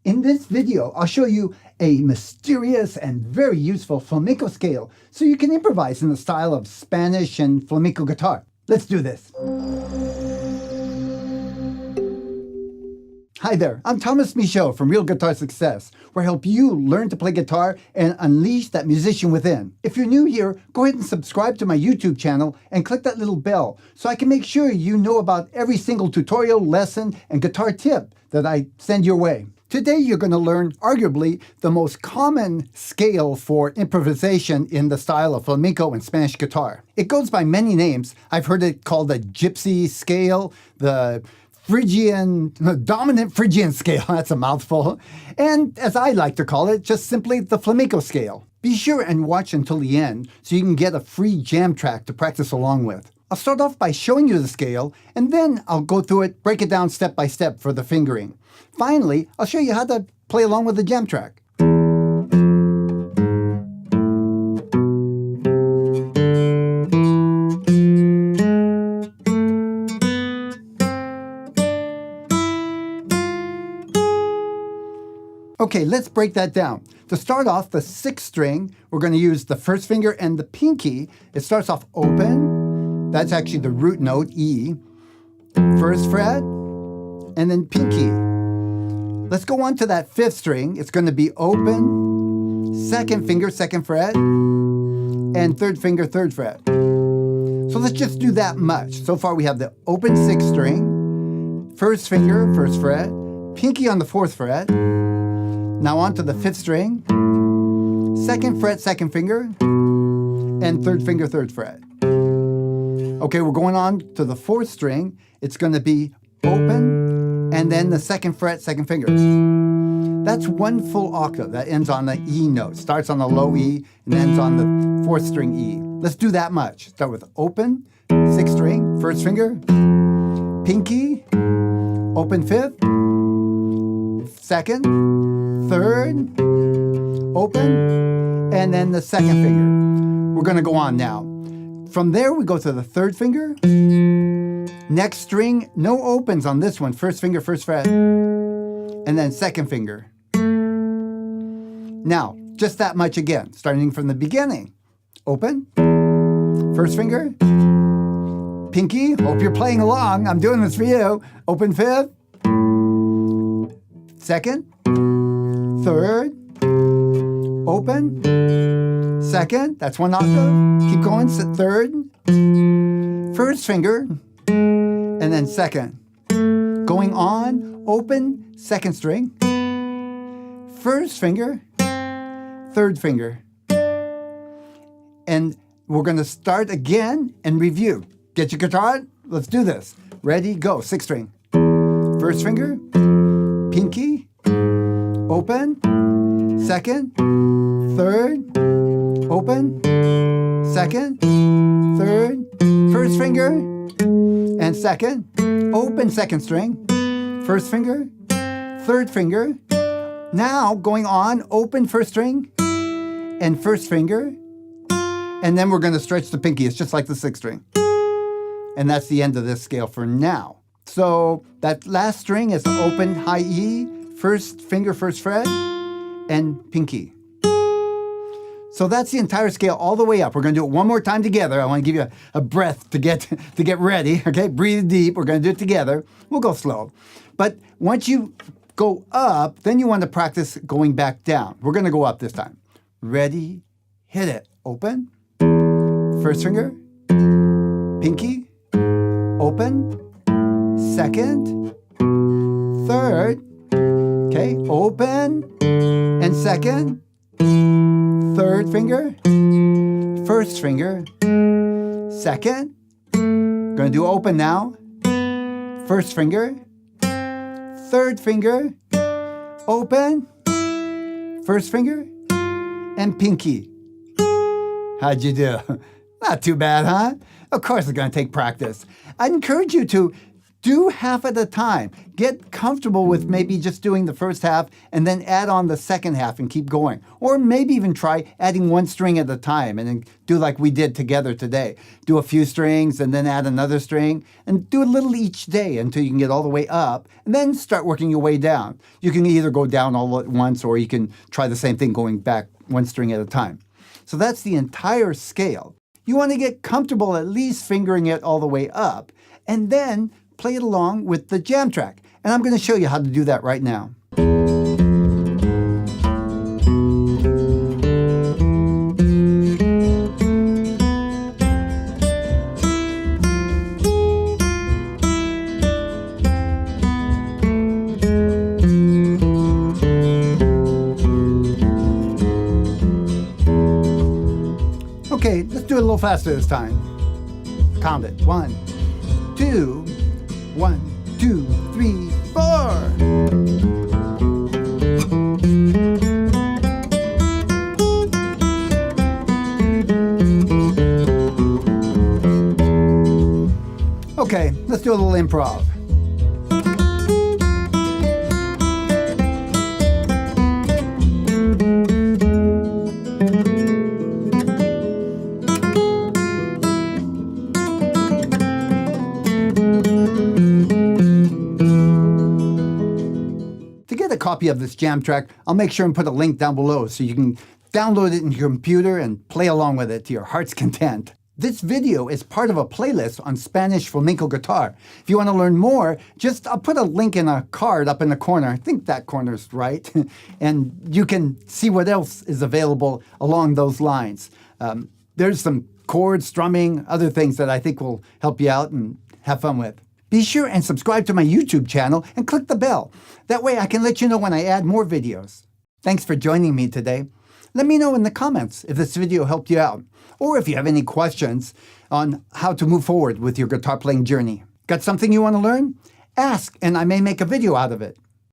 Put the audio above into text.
In this video, I'll show you a mysterious and very useful flamenco scale so you can improvise in the style of Spanish and flamenco guitar. Let's do this. Hi there, I'm Tomas Michaud from Real Guitar Success, where I help you learn to play guitar and unleash that musician within. If you're new here, go ahead and subscribe to my YouTube channel and click that little bell so I can make sure you know about every single tutorial, lesson, and guitar tip that I send your way. Today you're going to learn arguably the most common scale for improvisation in the style of flamenco and Spanish guitar. It goes by many names. I've heard it called the Gypsy scale, the Phrygian, dominant Phrygian scale, that's a mouthful, and as I like to call it, just simply the flamenco scale. Be sure and watch until the end so you can get a free jam track to practice along with. I'll start off by showing you the scale, and then I'll go through it, break it down step by step for the fingering. Finally, I'll show you how to play along with the jam track. Okay, let's break that down. To start off, the sixth string, we're going to use the first finger and the pinky. It starts off open. That's actually the root note, E. First fret, and then pinky. Let's go on to that fifth string. It's going to be open, second finger, second fret, and third finger, third fret. So let's just do that much. So far we have the open sixth string, first finger, first fret, pinky on the fourth fret. Now on to the fifth string, second fret, second finger, and third finger, third fret. Okay, we're going on to the fourth string. It's going to be open, and then the second fret, second finger. That's one full octave. That ends on the E note. Starts on the low E and ends on the fourth string E. Let's do that much. Start with open, sixth string, first finger, pinky, open fifth, second, third, open, and then the second finger. We're going to go on now. From there, we go to the third finger. Next string, no opens on this one. First finger, first fret, and then second finger. Now, just that much again, starting from the beginning. Open, first finger, pinky, hope you're playing along. I'm doing this for you. Open fifth, second, third, open, second, that's one octave, keep going, third, first finger, and then second. Going on, open, second string, first finger, third finger. And we're going to start again and review. Get your guitar, let's do this. Ready, go, sixth string. First finger, pinky, open, second, third, open, second, third, first finger, and second, open second string, first finger, third finger. Now going on, open first string, and first finger, and then we're going to stretch the pinky. It's just like the sixth string. And that's the end of this scale for now. So that last string is open high E, first finger, first fret, and pinky. So that's the entire scale all the way up. We're going to do it one more time together. I want to give you a breath to get ready. Okay, breathe deep. We're going to do it together. We'll go slow. But once you go up, then you want to practice going back down. We're going to go up this time. Ready, hit it. Open, first finger, pinky, open, second, third, okay, open, and second, third finger, first finger, second, gonna do open now, first finger, third finger, open, first finger, and pinky. How'd you do? Not too bad, huh? Of course it's gonna take practice. I'd encourage you to Do half at a time. Get comfortable with maybe just doing the first half and then add on the second half and keep going. Or maybe even try adding one string at a time and then do like we did together today. Do a few strings and then add another string and do a little each day until you can get all the way up and then start working your way down. You can either go down all at once or you can try the same thing going back one string at a time. So that's the entire scale. You want to get comfortable at least fingering it all the way up and then play it along with the jam track. And I'm going to show you how to do that right now. Okay, let's do it a little faster this time. Count it. 1, 2, 1, 2, 3, 4. Okay, let's do a little improv. Copy of this jam track, I'll make sure and put a link down below so you can download it in your computer and play along with it to your heart's content. This video is part of a playlist on Spanish flamenco guitar. If you want to learn more, I'll put a link in a card up in the corner. I think that corner's right. And you can see what else is available along those lines. There's some chords, strumming, other things that I think will help you out and have fun with. Be sure and subscribe to my YouTube channel and click the bell. That way I can let you know when I add more videos. Thanks for joining me today. Let me know in the comments if this video helped you out, or if you have any questions on how to move forward with your guitar playing journey. Got something you want to learn? Ask, and I may make a video out of it.